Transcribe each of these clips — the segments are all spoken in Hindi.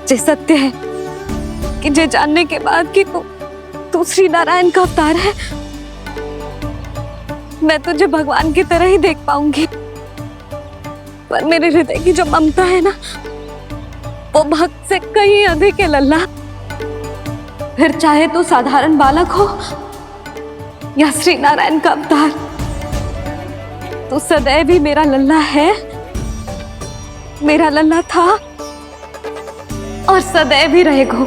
जे सत्य है कि जे जानने के बाद कि तू श्री नारायण का अवतार है, मैं तुझे भगवान की तरह ही देख पाऊंगी। पर मेरे हृदय की जो ममता है ना, वो भक्त से कहीं अधिक है लल्ला। फिर चाहे तू साधारण बालक हो या श्री नारायण का अवतार, तू सदैव ही मेरा लल्ला है, मेरा लल्ला था और सदैव ही रहेगा।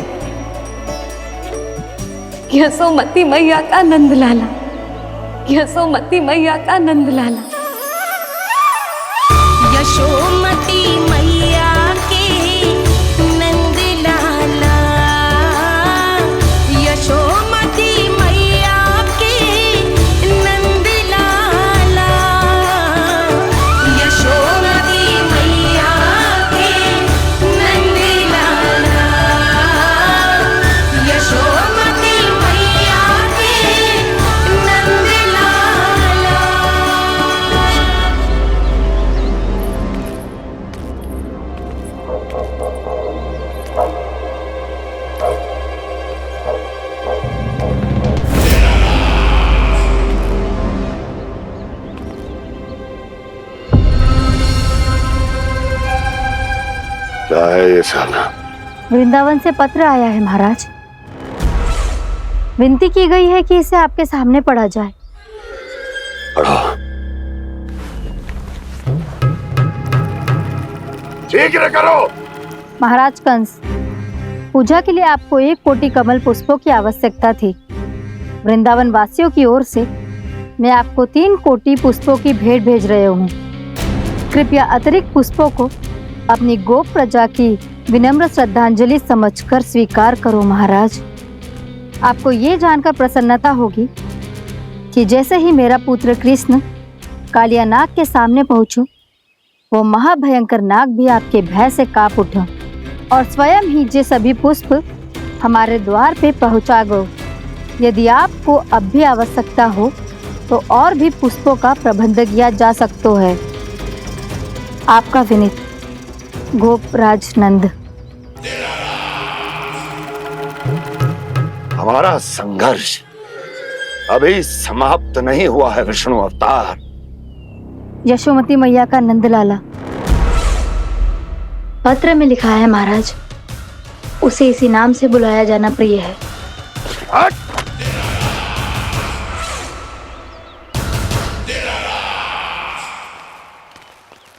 यशोमती मैया का नंद लाला, यशोमती मैया का नंद लाला। यशोमती मैया के नंद लाला, यशोमती मैया के नंद लाला, यशोमती मैया के नंद लाला, यशोमती मैया के नंद लाला। क्या है ये साला? वृंदावन से पत्र आया है महाराज। विनती की गई है कि इसे आपके सामने पढ़ा जाए। पढ़ो। शीघ्र करो। महाराज कंस, पूजा के लिए आपको 1 कोटि कमल पुष्पों की आवश्यकता थी। वृंदावन वासियों की ओर से मैं आपको 3 कोटि पुष्पों की भेंट भेज रहे हूँ। कृपया अतिरिक्त पुष्पों को अपनी गोप प्रजा की विनम्र श्रद्धांजलि समझकर स्वीकार करो महाराज। आपको ये जानकर प्रसन्नता होगी कि जैसे ही मेरा पुत्र कृष्ण कालिया नाग के सामने पहुंचो, वो महाभयंकर नाग भी आपके भय से कांप उठा और स्वयं ही ये सभी पुष्प हमारे द्वार पे पहुंचा गो। यदि आपको अब भी आवश्यकता हो तो और भी पुष्पों का प्रबंध किया जा सकता है। आपका विनीत गोपराज नंद। हमारा संघर्ष अभी समाप्त नहीं हुआ है विष्णु अवतार। यशोमती मैया का नंदलाला। पत्र में लिखा है महाराज, उसे इसी नाम से बुलाया जाना प्रिय है। हट!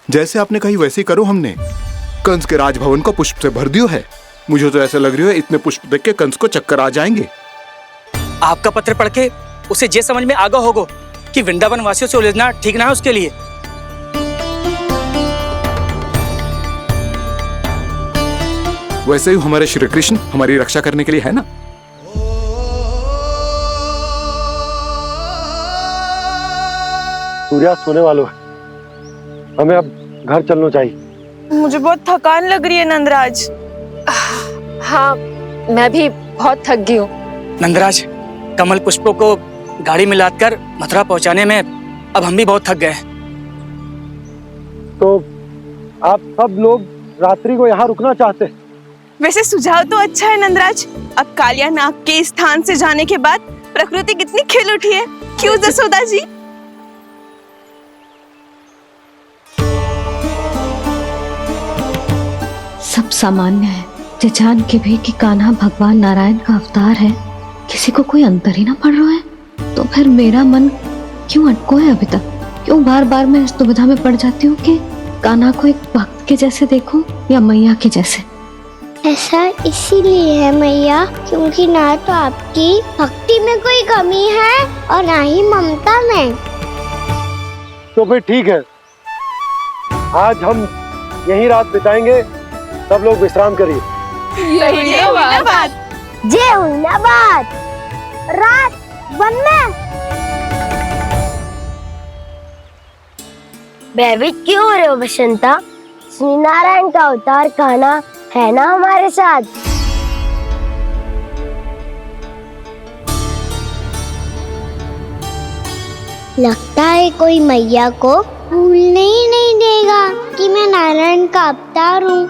जैसे आपने कही वैसे ही करो। हमने कंस के राजभवन को पुष्प से भर दियो है। मुझे तो ऐसा लग रही है इतने पुष्प देख के कंस को चक्कर आ जाएंगे। आपका पत्र पढ़ के उसे ये समझ में आगा होगा कि वृंदावन वासियों से उलझना ठीक ना है उसके लिए। वैसे ही हमारे श्री कृष्ण हमारी रक्षा करने के लिए है ना। सूर्यास्त होने वाला है, हमें अब घर चलना चाहिए। मुझे बहुत थकान लग रही है नंदराज। हाँ, मैं भी बहुत थक गई हूँ। नंदराज, कमल पुष्पों को गाड़ी में लादकर मथुरा पहुंचाने में अब हम भी बहुत थक गए। तो आप सब लोग रात्रि को यहाँ रुकना चाहते हैं? वैसे सुझाव तो अच्छा है नंदराज। अब कालिया नाग के स्थान से जाने के बाद प्रकृति कितनी खिल उठी है, क्यों जसोदा जी? सब सामान्य है, जे जान के भी कि कान्हा भगवान नारायण का अवतार है, किसी को कोई अंतर ही ना पड़ रहा है। तो फिर मेरा मन क्यों अटको है अभी तक? क्यों बार बार मैं इस दुविधा में पड़ जाती हूँ कि कान्हा को एक भक्त के जैसे देखूं या मैया के जैसे? ऐसा इसीलिए है मैया, क्योंकि ना तो आपकी भक्ति में कोई कमी है और ना ही ममता में। तो फिर ठीक है, आज हम यहीं रात बिताएंगे। सब लोग विश्राम करिए। जय हुइनाबाद। जय हुइनाबाद। रात वन में भयभीत क्यों हो रहे हो बसंता? श्री नारायण का अवतार कान्हा है ना हमारे साथ। लगता है कोई मैया को भूलने ही नहीं देगा कि मैं नारायण का अवतार हूँ।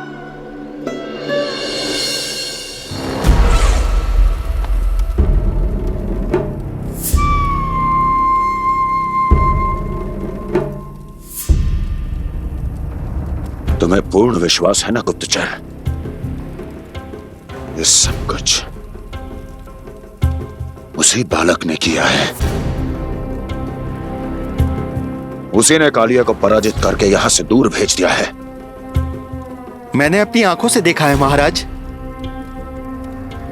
तुम्हें पूर्ण विश्वास है ना गुप्तचर? ये सब कुछ उसी बालक ने किया है। उसी ने कालिया को पराजित करके यहां से दूर भेज दिया है। मैंने अपनी आंखों से देखा है महाराज।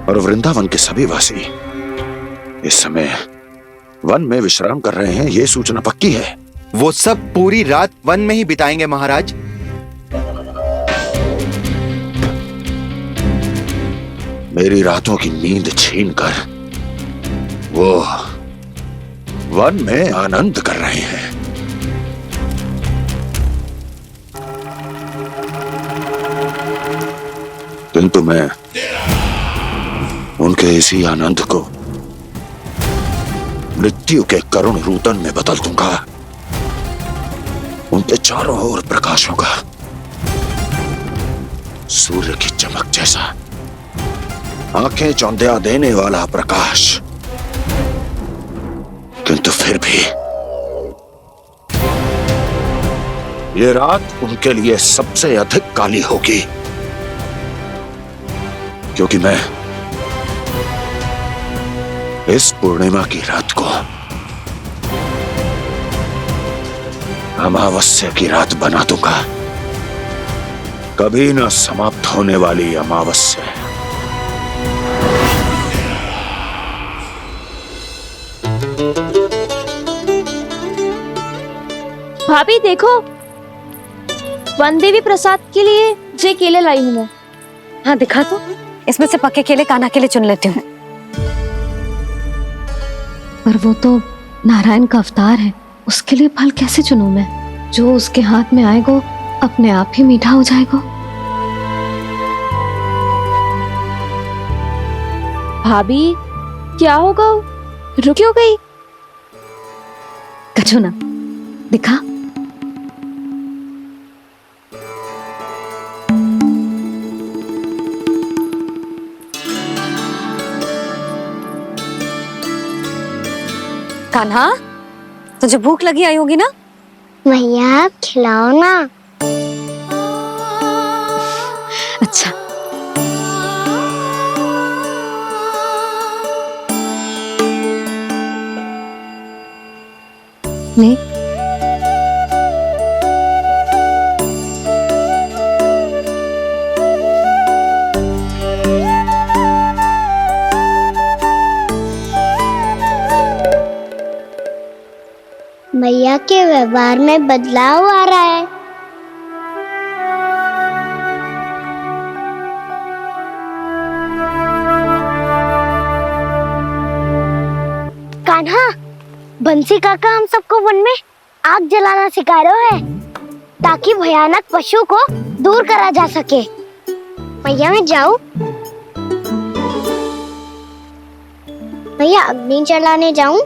और वृंदावन के सभी वासी इस समय वन में विश्राम कर रहे हैं, ये सूचना पक्की है। वो सब पूरी रात वन में ही बिताएंगे महाराज। मेरी रातों की नींद छीनकर वो वन में आनंद कर रहे हैं। किंतु मैं उनके इसी आनंद को मृत्यु के करुण रूदन में बदल दूंगा। उनके चारों ओर प्रकाश होगा, सूर्य की चमक जैसा, आंखें चौंधिया देने वाला प्रकाश। किंतु फिर भी ये रात उनके लिए सबसे अधिक काली होगी, क्योंकि मैं इस पूर्णिमा की रात को अमावस्या की रात बना दूंगा। कभी न समाप्त होने वाली अमावस्या। भाभी देखो, वन देवी प्रसाद के लिए जे केले लाई हूँ मैं। हाँ दिखा तो, इसमें से पक्के केले कान्हा के लिए चुन लेती हूँ। पर वो तो नारायण का अवतार है, उसके लिए फल कैसे चुनूं मैं? जो उसके हाथ में आएगा अपने आप ही मीठा हो जाएगा। भाभी क्या होगा, रुक क्यों गई? कछू ना दिखा। कान्हा, तुझे भूख लगी आई होगी ना? मैया आप खिलाओ ना। अच्छा। ले। मैया के व्यवहार में बदलाव आ रहा है। कान्हा, बंसी काका हम सबको वन में आग जलाना सिखा रहे हैं, ताकि भयानक पशु को दूर करा जा सके। मैया मैं जाऊं? मैया अग्नि जलाने जाऊं?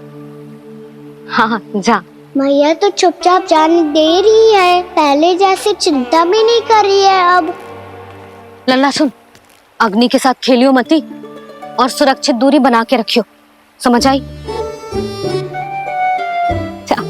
हाँ जा। मैया तो चुपचाप जाने दे रही है, पहले जैसे चिंता भी नहीं कर रही है अब। लल्ला सुन, अग्नि के साथ खेलियो मती और सुरक्षित दूरी बना के रखियो, समझ आई? जा।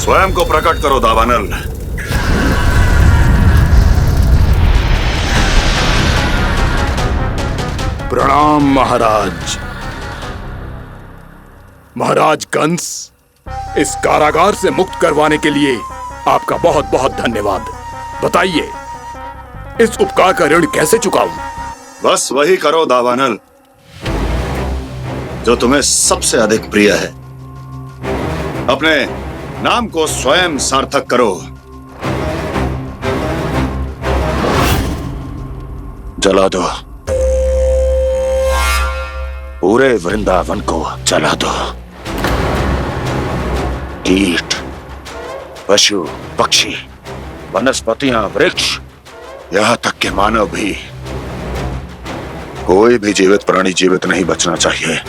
स्वयं को प्रकट करो दावानल। प्रणाम महाराज। महाराज कंस, इस कारागार से मुक्त करवाने के लिए आपका बहुत बहुत धन्यवाद। बताइए, इस उपकार का ऋण कैसे चुकाऊं? बस वही करो दावानल जो तुम्हें सबसे अधिक प्रिय है। अपने नाम को स्वयं सार्थक करो। जला दो, पूरे वृंदावन को जला दो। कीट, पशु, पक्षी, वनस्पतियां, वृक्ष, यहां तक के मानव भी, कोई भी जीवित प्राणी जीवित नहीं बचना चाहिए।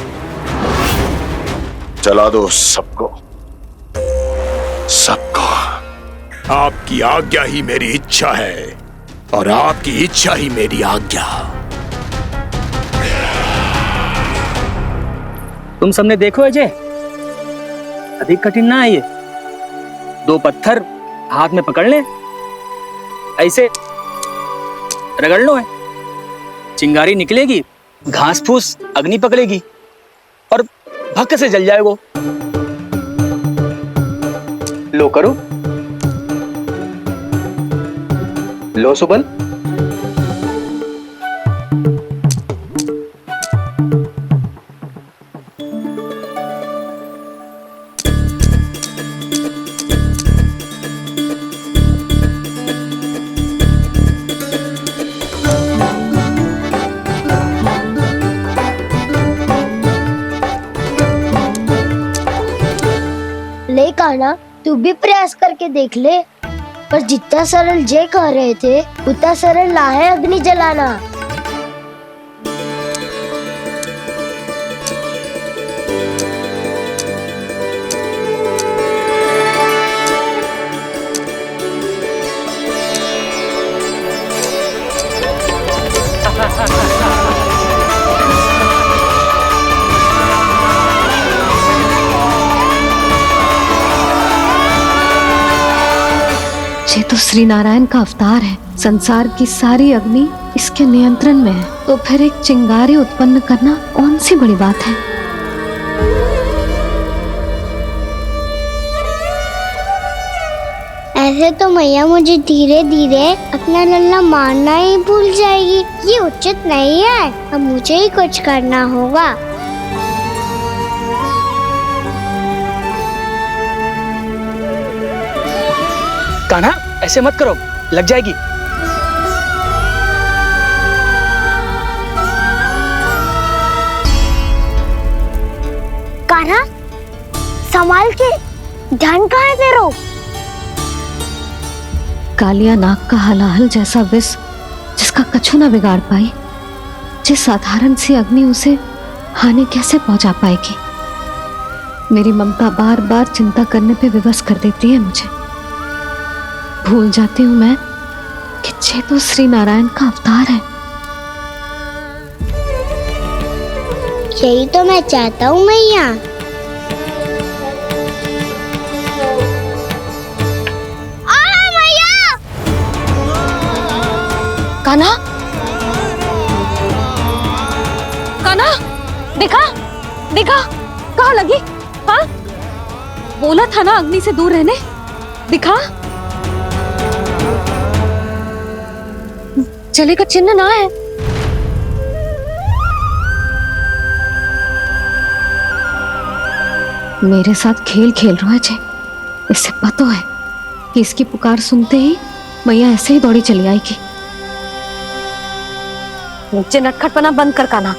जला दो सबको, सबको। आपकी आज्ञा ही मेरी इच्छा है और आपकी इच्छा ही मेरी आज्ञा। तुम सबने देखो अजय, अधिक कठिन ना है ये। 2 पत्थर हाथ में पकड़ ले, ऐसे रगड़ लो है, चिंगारी निकलेगी, घास फूस अग्नि पकड़ेगी और भक्क से जल जाए वो। लो करो, लो सुबल। ले कान्हा, तू भी प्रयास करके देख ले। पर जितना सरल जय कह रहे थे उतना सरल ना है अग्नि जलाना। ये तो श्री नारायण का अवतार है। संसार की सारी अग्नि इसके नियंत्रण में है, तो फिर एक चिंगारी उत्पन्न करना कौन सी बड़ी बात है। ऐसे तो मैया मुझे धीरे धीरे अपना लल्ला मारना ही भूल जाएगी। ये उचित नहीं है, अब मुझे ही कुछ करना होगा। कान्हा, ऐसे मत करो, लग जाएगी। कान्हा, संभाल के, ध्यान कहाँ है तेरो? कालिया नाग का हलाहल जैसा विष जिसका कछु ना बिगाड़ पाई, जिस साधारण सी अग्नि उसे हानि कैसे पहुंचा पाएगी। मेरी ममता बार बार चिंता करने पे विवश कर देती है मुझे। भूल जाती हूँ मैं कि ये तो श्री नारायण का अवतार है। यही तो मैं चाहता हूँ मैया। कान्हा, कान्हा, दिखा, दिखा, कहाँ लगी? हाँ, बोला था ना अग्नि से दूर रहने। दिखा, जले का चिन्ह ना है। मेरे साथ खेल खेल रहा है जे। इससे पता है कि इसकी पुकार सुनते ही मैया ऐसे ही दौड़ी चली आएगी। नीचे नटखटपना बंद कर कान्हा।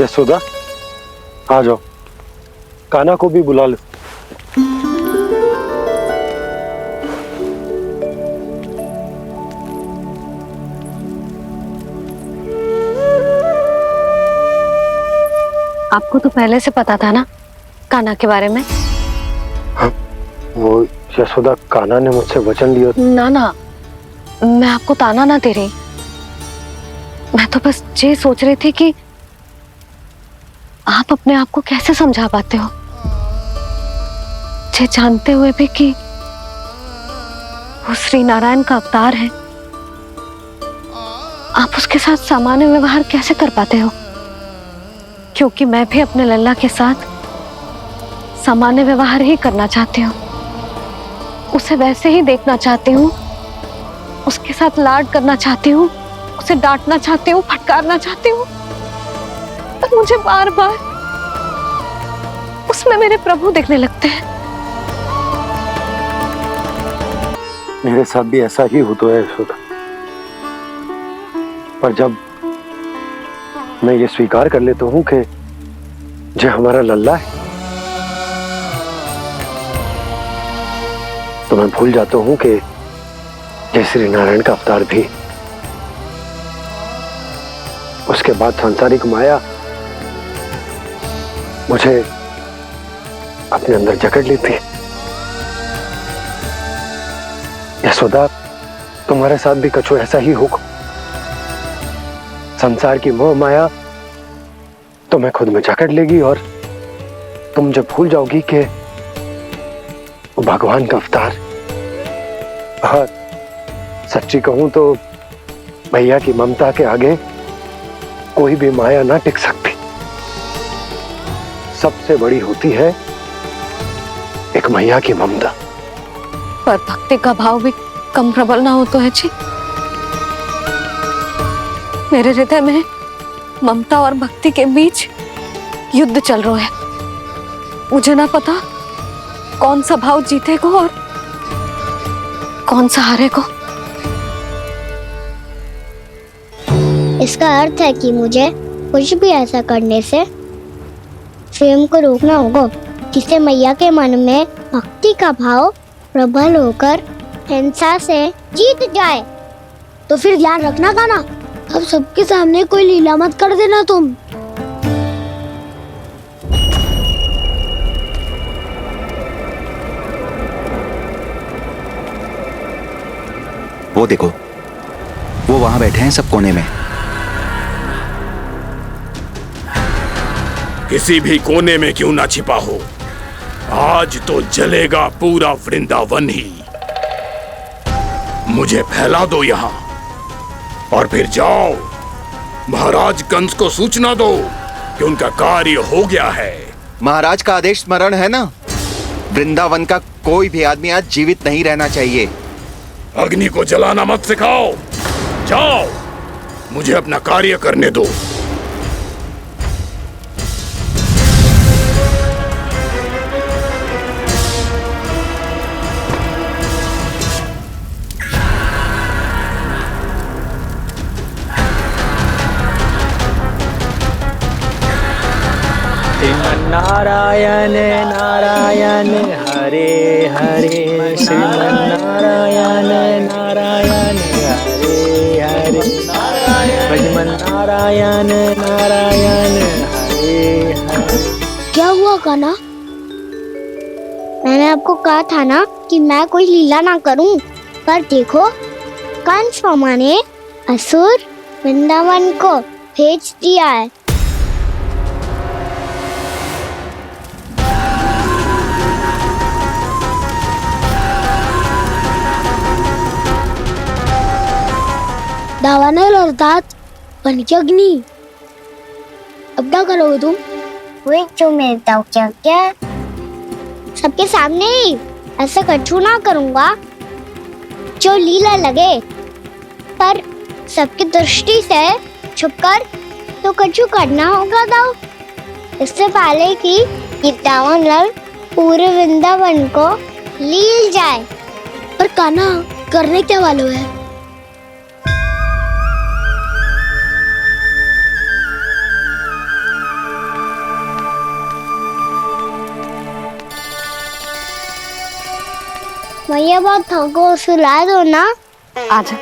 यशोदा, आ जाओ, कान्हा को भी बुला लो। आपको तो पहले से पता था ना कान्हा के बारे में? हाँ, वो यशोदा, कान्हा ने मुझसे वचन लिया। ना ना, मैं आपको ताना ना दे रही। मैं तो बस ये सोच रही थी कि आप अपने आप को कैसे समझा पाते हो, ये जानते हुए भी कि वो श्री नारायण का अवतार है? आप उसके साथ सामान्य व्यवहार कैसे कर पाते हो? क्योंकि मैं भी अपने लल्ला के साथ सामान्य व्यवहार ही करना चाहती हूँ, उसे वैसे ही देखना चाहती हूँ, उसके साथ लाड करना चाहती हूँ, उसे डांटना चाहती हूँ, फटकारना चाहती हूँ, पर मुझे बार बार उसमें मेरे प्रभु दिखने लगते हैं। मेरे साथ भी ऐसा ही होता है यशोदा। पर जब मैं ये स्वीकार कर लेता हूँ कि जो हमारा लल्ला है, तो मैं भूल जाता हूँ कि जय श्री नारायण का अवतार भी। उसके बाद सांसारिक माया मुझे अपने अंदर जकड़ लेती है। यशोदा, तुम्हारे साथ भी कछु ऐसा ही होगा। संसार की मोह माया तुम्हें खुद में जकड़ लेगी और तुम जब भूल जाओगी कि वो भगवान का अवतार। और सच्ची कहूं तो भैया की ममता के आगे कोई भी माया ना टिक सकती। सबसे बड़ी होती है एक मैया की ममता। पर भक्ति का भाव भी कम प्रबल ना हो तो है जी। मेरे हृदय में ममता और भक्ति के बीच युद्ध चल रहा है। मुझे ना पता कौन सा भाव जीतेगा और कौन सा हारेगा। इसका अर्थ है कि मुझे कुछ भी ऐसा करने से स्वयं को रोकना होगा, जिससे मैया के मन में भक्ति का भाव प्रबल होकर हिंसा से जीत जाए। तो फिर ध्यान रखना कान्हा, अब सबके सामने कोई लीला मत कर देना तुम। वो देखो, वो वहां बैठे हैं सब कोने में। किसी भी कोने में क्यों ना छिपा हो, आज तो जलेगा पूरा वृंदावन ही। मुझे फैला दो यहां और फिर जाओ महाराज कंस को सूचना दो कि उनका कार्य हो गया है। महाराज का आदेश स्मरण है ना, वृंदावन का कोई भी आदमी आज जीवित नहीं रहना चाहिए। अग्नि को जलाना मत सिखाओ, जाओ मुझे अपना कार्य करने दो। नारायण नारायण हरे हरे, श्रीमन्नारायण नारायण हरे हरे, भजमन नारायण नारायण हरे हरे। क्या हुआ कान्हा? मैंने आपको कहा था ना कि मैं कोई लीला ना करूं, पर देखो कंस मामा ने असुर वृंदावन को भेज दिया है। दावानल अर्थात बन की अग्नि। अब क्या करोगे तुम? वही जो मैं क्या सबके सामने ही ऐसा कछु ना करूंगा जो लीला लगे, पर सबकी दृष्टि से छुपकर तो कछु करना होगा दाव। इससे पहले कि ये दावानल पूरे वृंदावन को लील जाए। पर कान्हा करने क्या वालों है? भैया बहुत थको, सुला दो ना। आजा।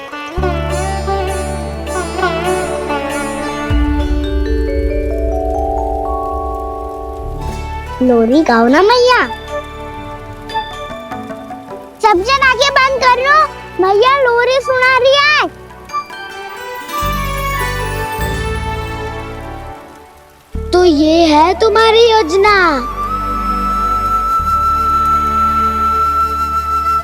लोरी गाओ ना मैया। सब जन आंखें बंद कर लो, मैया लोरी सुना रही है। तो तो ये है तुम्हारी योजना।